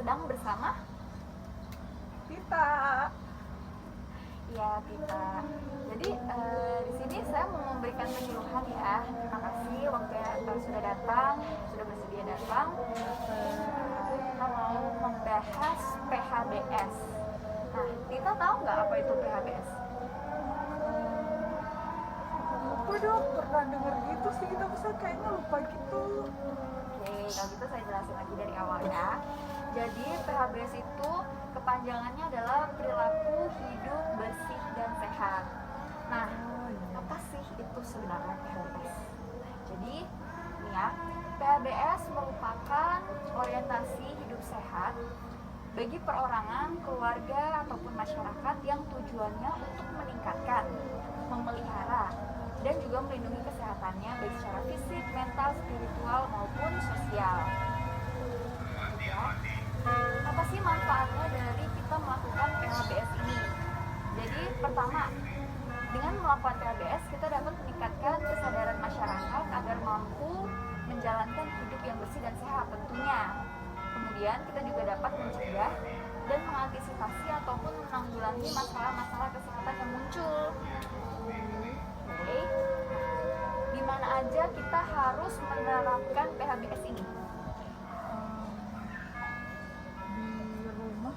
sedang bersama Tita. ya Tita. Jadi di sini saya mau memberikan penyuluhan ya. Terima kasih waktunya sudah datang, sudah bersedia datang. Kita mau membahas PHBS. Nah, Tita tahu nggak apa itu PHBS? Lupa dok, pernah denger gitu sih, tapi saya kayaknya lupa gitu. Oke, kalau gitu saya jelasin lagi dari awal ya. Jadi PHBS itu kepanjangannya adalah perilaku hidup bersih dan sehat. Nah, apa sih itu sebenarnya PHBS? Jadi, ini ya, PHBS merupakan orientasi hidup sehat bagi perorangan, keluarga, ataupun masyarakat yang tujuannya untuk meningkatkan, memelihara, dan juga melindungi kesehatannya baik secara fisik, mental, spiritual, maupun sosial. Ya. Apa sih manfaatnya dari kita melakukan PHBS ini? Jadi pertama, dengan melakukan PHBS kita dapat meningkatkan kesadaran masyarakat agar mampu menjalankan hidup yang bersih dan sehat tentunya. Kemudian kita juga dapat mencegah dan mengantisipasi ataupun menanggulangi masalah-masalah kesehatan yang muncul. Oke. Di mana aja kita harus menerapkan PHBS ini? Di rumah,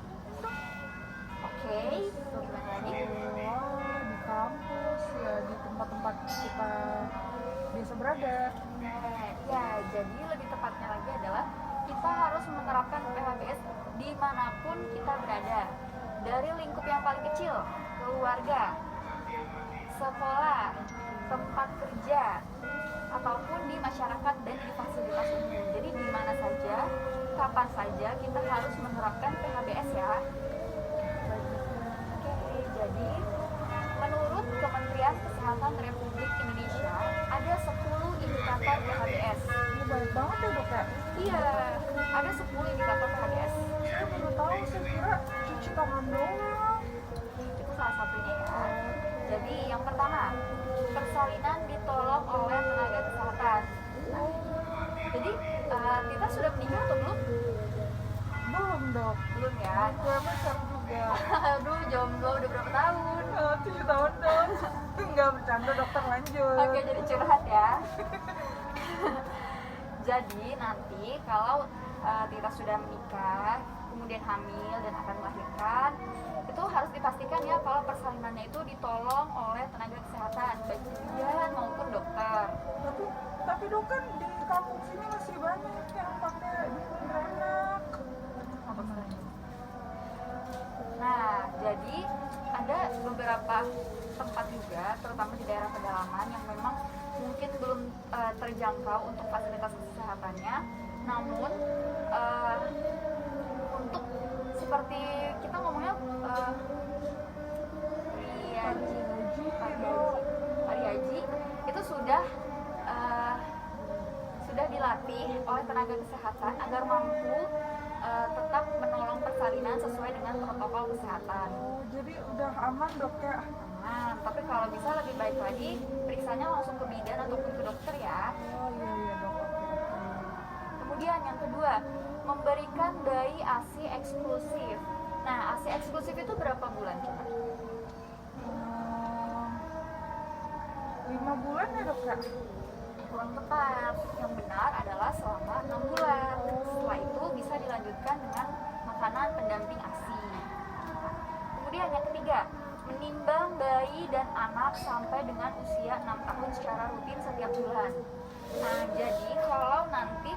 Oke, gimana lagi? di kampus, ya di tempat-tempat kita biasa berada. Ya, jadi lebih tepatnya lagi adalah kita harus menerapkan PHBS dimanapun kita berada. Dari lingkup yang paling kecil, keluarga, sekolah, tempat kerja, ataupun di masyarakat dan di fasilitas umum. Jadi di mana saja, kapan saja kita harus menerapkan PHBS ya. Oke, jadi menurut Kementerian Kesehatan Republik Indonesia ada 10 indikator PHBS. Ini banyak banget ya dok ya. Iya, ada 10 indikator PHBS. Saya baru tahu, saya kira cuci tangan doang. Itu salah satunya ya. Jadi yang pertama, persalinan ditolong oleh tenaga kesehatan. Nah, jadi Tita sudah menikah atau belum? Belum dok. Belum ya. Gue besar juga. Aduh, jomblo udah berapa tahun? 7 tahun dok. Enggak bercanda, dokter lanjut. Oke, jadi curhat ya. Jadi nanti kalau Tita sudah menikah, kemudian hamil dan akan melahirkan, itu harus dipastikan ya kalau persalinannya itu ditolong oleh tenaga kesehatan, baik bidan maupun dokter. Tapi dok kan di kampung sini masih banyak yang pakai beranak. Nah, jadi ada beberapa tempat juga, terutama di daerah pedalaman yang memang mungkin belum terjangkau untuk fasilitas kesehatannya. Namun untuk seperti kita ngomongnya Pak Haji itu sudah dilatih oleh tenaga kesehatan agar mampu tetap menolong persalinan sesuai dengan protokol kesehatan. Jadi udah aman dok ya? Aman, tapi kalau bisa lebih baik lagi periksanya langsung ke bidan ataupun ke dokter ya. Oh iya dok. Kemudian yang kedua, memberikan bayi ASI eksklusif. Nah, ASI eksklusif itu berapa bulan coba? 5 bulan ya dok ya? Kurang tepat. Yang benar adalah selama 6 bulan. Setelah itu bisa dilanjutkan dengan makanan pendamping ASI. Kemudian yang ketiga, menimbang bayi dan anak sampai dengan usia 6 tahun secara rutin setiap bulan. Nah, jadi kalau nanti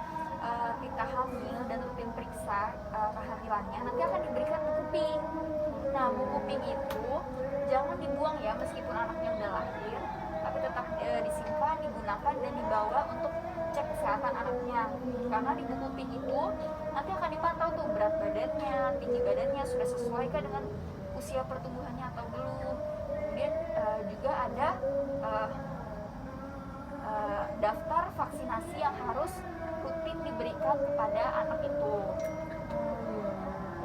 Tita hamil dan rutin periksa kehamilannya, nanti akan diberikan buku pink. Nah, buku pink itu jangan dibuang ya meskipun anaknya udah lahir, tapi tetap disimpan, digunakan, dan dibawa untuk cek kesehatan anaknya. Karena di buku pink itu nanti akan dipantau tuh berat badannya, tinggi badannya, sudah sesuaikah dengan usia pertumbuhannya atau belum. Kemudian juga ada daftar vaksinasi yang harus rutin diberikan kepada anak itu.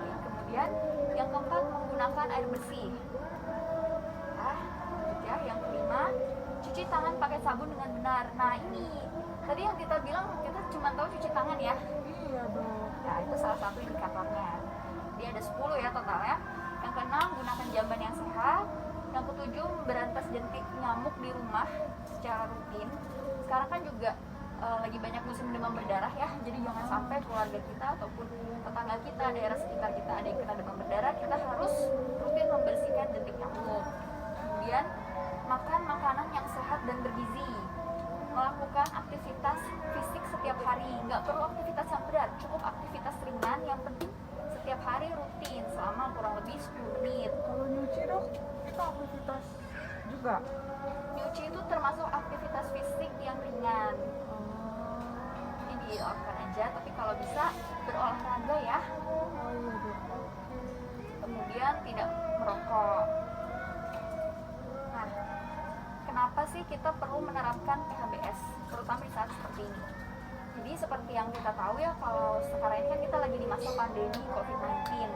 Kemudian yang keempat, menggunakan air bersih. Ya, yang kelima, cuci tangan pakai sabun dengan benar. Nah, ini tadi yang kita bilang kita cuma tahu cuci tangan ya. Iya dok. Nah, itu salah satu indikatornya. Jadi ada 10 ya totalnya. Yang keenam, gunakan jamban yang sehat. Yang ketujuh, berantas jentik nyamuk di rumah secara rutin. Sekarang kan juga lagi banyak musim demam berdarah ya, jadi jangan sampai keluarga kita ataupun tetangga kita, daerah sekitar kita ada yang kena demam berdarah, kita harus rutin membersihkan jentik nyamuk. Kemudian makan makanan yang sehat dan bergizi, melakukan aktivitas fisik setiap hari, nggak perlu aktivitas yang berat, cukup aktivitas ringan, yang penting setiap hari rutin selama kurang lebih 10 menit. Kalau nyuci dok, itu aktivitas juga. Nyuci itu termasuk aktivitas fisik yang ringan, ini dilakukan aja, tapi kalau bisa berolahraga ya. Oh iya dok. Kemudian tidak merokok. Nah, kenapa sih kita perlu menerapkan PHBS, terutama di saat seperti ini? Jadi seperti yang kita tahu ya, kalau sekarang ini kan kita lagi di masa pandemi COVID-19.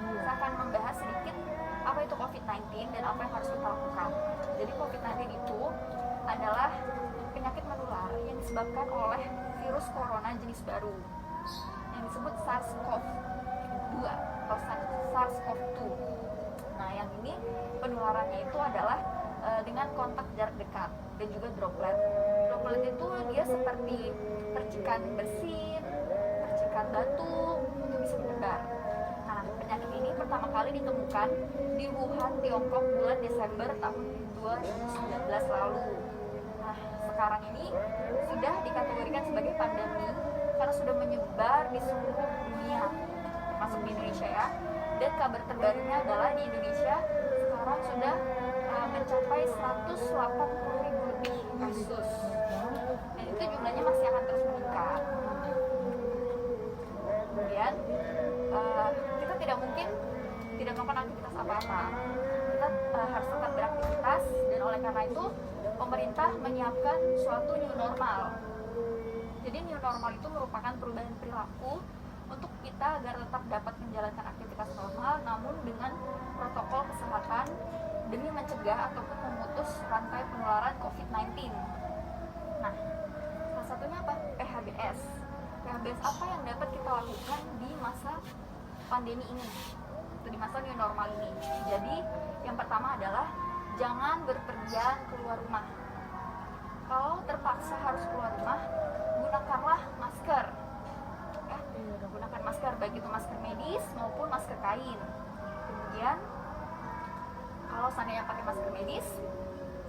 Saya akan membahas sedikit apa itu COVID-19 dan apa yang harus kita lakukan. Jadi COVID-19 itu adalah penyakit menular yang disebabkan oleh virus corona jenis baru yang disebut SARS-CoV-2 atau SARS-CoV-2. Nah, yang ini penularannya itu adalah dengan kontak jarak dekat dan juga droplet. Droplet itu dia seperti percikan bersin, percikan batu, itu bisa menyebar. Nah, penyakit ini pertama kali ditemukan di Wuhan, Tiongkok bulan Desember tahun 2019 lalu. Nah, sekarang ini sudah dikategorikan sebagai pandemi karena sudah menyebar di seluruh dunia, termasuk di Indonesia ya. Dan kabar terbarunya adalah di Indonesia sekarang sudah mencapai 180.000 lebih kasus. Dan itu jumlahnya masih akan terus meningkat. Kemudian kita tidak mungkin tidak melakukan aktivitas apa-apa. Kita harus tetap beraktivitas, dan oleh karena itu pemerintah menyiapkan suatu new normal. Jadi new normal itu merupakan perubahan perilaku untuk kita agar tetap dapat menjalankan aktivitas normal namun dengan protokol kesehatan demi mencegah ataupun memutus rantai penularan COVID-19. Nah, salah satunya apa? PHBS. PHBS apa yang dapat kita lakukan di masa pandemi ini, atau di masa new normal ini? Jadi yang pertama adalah jangan berpergian keluar rumah. Kalau terpaksa harus keluar rumah, gunakanlah masker. Ya, gunakan masker, baik itu masker medis maupun masker kain. Kemudian kalau seandainya pakai masker medis,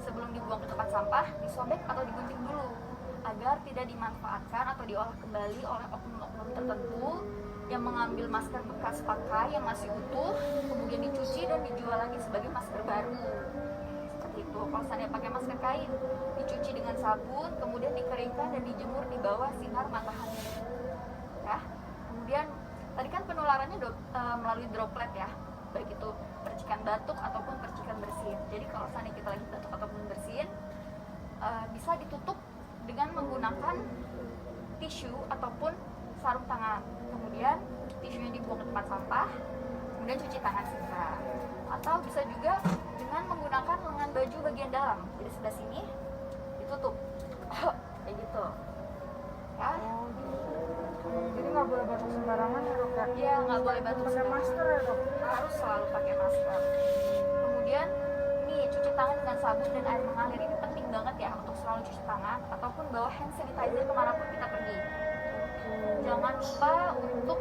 sebelum dibuang ke tempat sampah, disobek atau digunting dulu agar tidak dimanfaatkan atau diolah kembali oleh oknum-oknum tertentu yang mengambil masker bekas pakai yang masih utuh, kemudian dicuci dan dijual lagi sebagai masker baru. Seperti itu. Kalau seandainya pakai masker kain, dicuci dengan sabun, kemudian dikeringkan dan dijemur di bawah sinar matahari. Ya. Kemudian tadi kan penularannya melalui droplet ya, baik itu percikan batuk ataupun percikan bersin. Jadi kalau seandainya kita lagi batuk ataupun bersin, bisa ditutup dengan menggunakan tisu ataupun sarung tangan. Kemudian tisunya dibuang ke tempat sampah, kemudian cuci tangan segera. Atau bisa juga dengan menggunakan lengan baju bagian dalam, jadi sebelah sini ditutup, kayak gitu. Ya. Oh gitu. Jadi nggak boleh batuk sembarangan ya dok ya? Iya, nggak boleh batuk Pakai sembarangan. masker ya dok? Harus selalu pakai masker. Kemudian nih, cuci tangan dengan sabun dan air mengalir ini penting banget ya untuk selalu cuci tangan ataupun bawa hand sanitizer kemanapun kita pergi. Jangan lupa untuk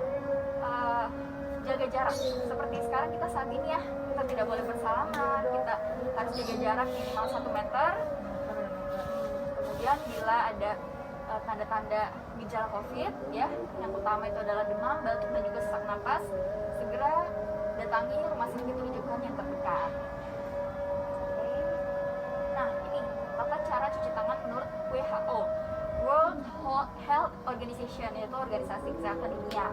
jaga jarak. Seperti sekarang kita saat ini ya, kita tidak boleh bersalaman, kita harus jaga jarak minimal 1 meter. Kemudian bila ada tanda-tanda gejala COVID ya, yang utama itu adalah demam, batuk dan juga sesak napas, segera datangi rumah sakit rujukan yang terdekat. Nah, ini tata cara cuci tangan menurut WHO, World Health Organization, yaitu Organisasi Kesehatan Dunia.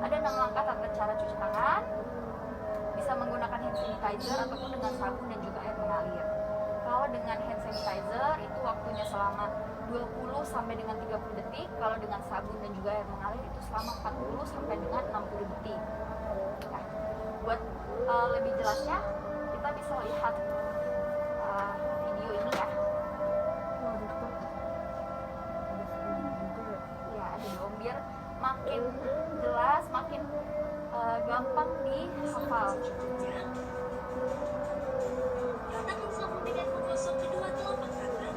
Ada 6 langkah tata cara cuci tangan, bisa menggunakan hand sanitizer ataupun dengan sabun dan juga air mengalir. Kalau dengan hand sanitizer itu waktunya selama 20 sampai dengan 30 detik, kalau dengan sabun dan juga air mengalir itu selama 40 sampai dengan 60 detik. Nah, buat lebih jelasnya kita bisa lihat video ini ya. Oh dokter, ada video juga ya? Ya, ada dong, biar makin jelas, makin Berikutnya, ratakan sabun dengan menggosok kedua telapak tangan.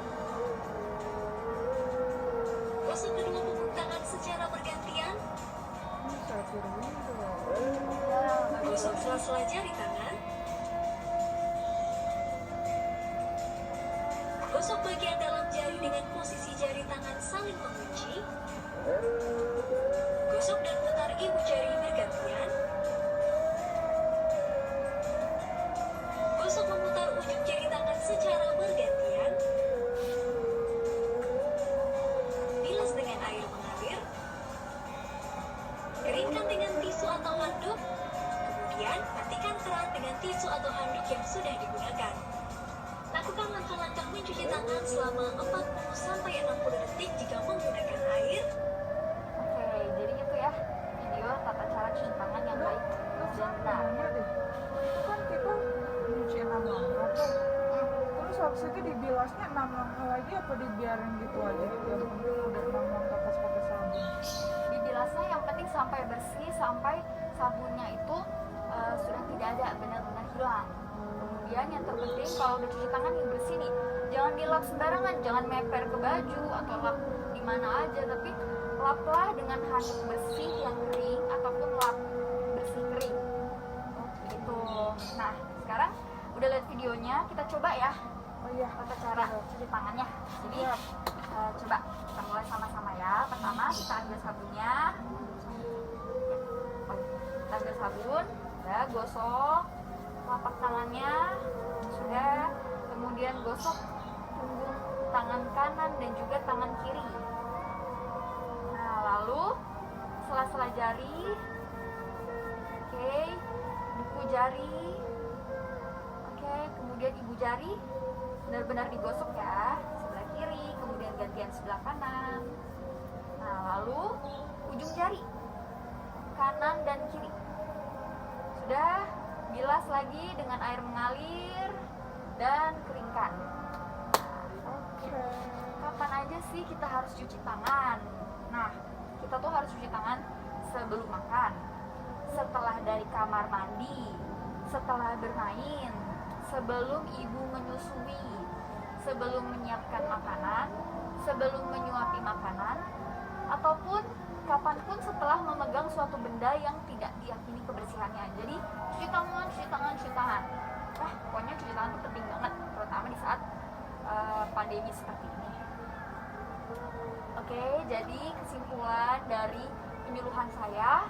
Gosok kedua punggung tangan secara bergantian. Bisa tiru dong. Gosok sela-sela jari tangan. Gosok bagian dalam jari dengan posisi jari tangan saling mengunci. Gosok dan putar ibu jari bergantian. Gosok memutar ujung jari tangan secara bergantian. Bilas dengan air mengalir. Keringkan dengan tisu atau handuk. Kemudian matikan keran dengan tisu atau handuk yang sudah digunakan. Lakukan langkah-langkah mencuci tangan selama 40-60 detik jika menggunakan air. Oke, jadi gitu ya video tata cara cuci tangan yang baik dan benar. Nanya deh, itu kan kita nyuci 6 langkah tuh. Terus habis itu dibilasnya 6 langkah lagi apa dibiarin gitu aja? Yang penting udah 6 langkah pas pakai sabun. Dibilasnya yang penting sampai bersih, sampai sabunnya itu sudah tidak ada, benar-benar hilang. Kemudian yang terpenting kalau udah cuci tangan yang bersih nih, jangan dilap sembarangan, jangan meper ke baju atau lap di mana aja, tapi laplah dengan handuk bersih yang kering ataupun lap bersih kering. Gitu. Nah, sekarang udah lihat videonya, kita coba ya Oh iya, tata cara cuci tangannya. Jadi Iya. coba kita mulai sama-sama ya. Pertama kita ambil sabunnya. Kita ambil sabun, ya gosok telapak tangannya, sudah. Kemudian gosok punggung tangan kanan dan juga tangan kiri. Nah, lalu sela-sela jari, oke, buku jari, oke, kemudian ibu jari benar-benar digosok ya, sebelah kiri, kemudian gantian sebelah kanan. Nah, lalu ujung jari kanan dan kiri. Sudah, bilas lagi dengan air mengalir dan keringkan. Oke. Kapan aja sih kita harus cuci tangan? Nah, kita tuh harus cuci tangan sebelum makan, setelah dari kamar mandi, setelah bermain, sebelum ibu menyusui, sebelum menyiapkan makanan, sebelum menyuapi makanan, ataupun kapanpun setelah memegang suatu benda yang tidak diyakini kebersihannya. Jadi cuci tangan, cuci tangan, cuci tangan. Pokoknya cuci tangan itu penting banget, terutama di saat pandemi seperti ini. Oke, jadi kesimpulan dari penyuluhan saya,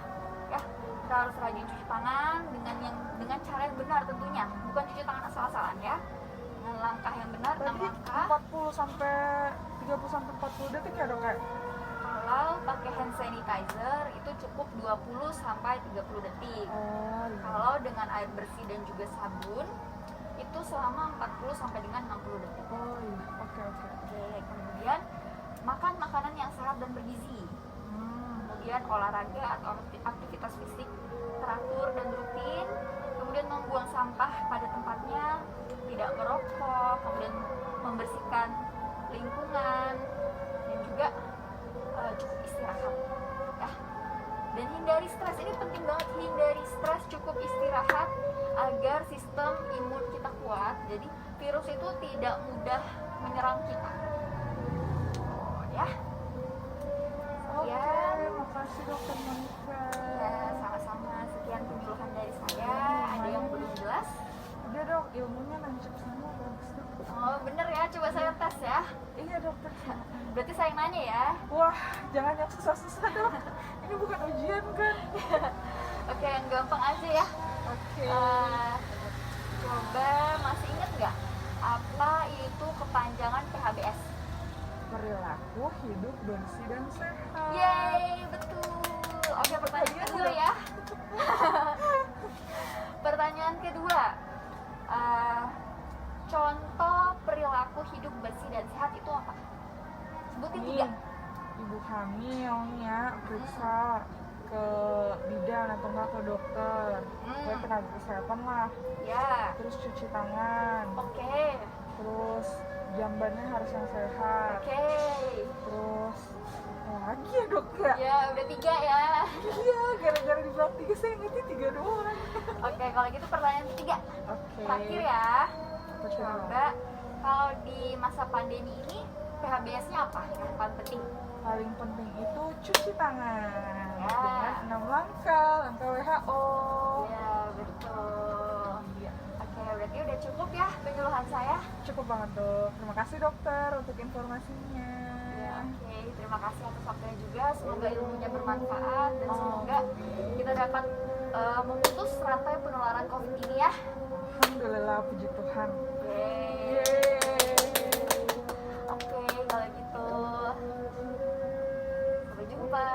ya kita harus rajin cuci tangan dengan cara yang benar tentunya, bukan cuci tangan asal-asalan ya. Dengan langkah yang benar, 6 Berarti langkah. 40 sampai 30 sampai 40 detik ya dok ya? Kalau pakai hand sanitizer itu cukup 20 sampai 30 detik. Oh iya. Kalau dengan air bersih dan juga sabun itu selama 40 sampai dengan 60 detik. Oh iya. Oke. Oke, kemudian makan makanan yang sehat dan bergizi. Kemudian olahraga atau aktivitas fisik teratur dan rutin. Kemudian membuang sampah pada tempatnya, tidak merokok, kemudian membersihkan lingkungan dan juga cukup istirahat ya. Dan hindari stres, ini penting banget, hindari stres, cukup istirahat agar sistem imun kita kuat, jadi virus itu tidak mudah menyerang kita. Oh ya. Oke, Sekian. makasih dokter Monica. Ya, sama-sama. Sekian penyuluhan dari saya. Ada yang belum jelas? Udah dok, ilmunya nancep semua bagus dok. Oh bener ya, coba saya tes ya. Iya dokter. Berarti saya yang nanya ya. Wah, jangan yang susah-susah dok. Ini bukan ujian kan? Oke, yang gampang aja ya. Oke. Coba masih inget nggak apa itu kepanjangan PHBS? Perilaku hidup bersih dan sehat. Yeay, betul. Oke, pertanyaan kedua ya. Pertanyaan kedua, contoh perilaku hidup bersih dan sehat itu apa? Sebutin Nih, 3. ibu hamil ya periksa ke bidan atau enggak ke dokter, ke tenaga kesehatan lah. Ya, Terus cuci tangan, oke. terus jambannya harus yang sehat. Oke. Terus apa lagi ya dok ya? Ya, udah 3 ya. Iya, gara-gara dibilang 3 saya ingetnya 3 doang. Oke, kalau gitu pertanyaan ketiga. Oke. Terakhir ya. Apa tuh? Coba kalau di masa pandemi ini PHBS-nya apa yang paling penting? Paling penting itu cuci tangan Ya. dengan 6 langkah WHO. Ya, betul. Iya. Oke, berarti udah cukup ya penyuluhan saya. Cukup banget dok. Terima kasih dokter untuk informasinya. Ya, oke. Terima kasih atas waktunya juga. Semoga ilmunya bermanfaat dan semoga kita dapat memutus rantai penularan COVID ini ya. Alhamdulillah, puji Tuhan. Yeay. Yeay. Oke, kalau gitu. Sampai jumpa.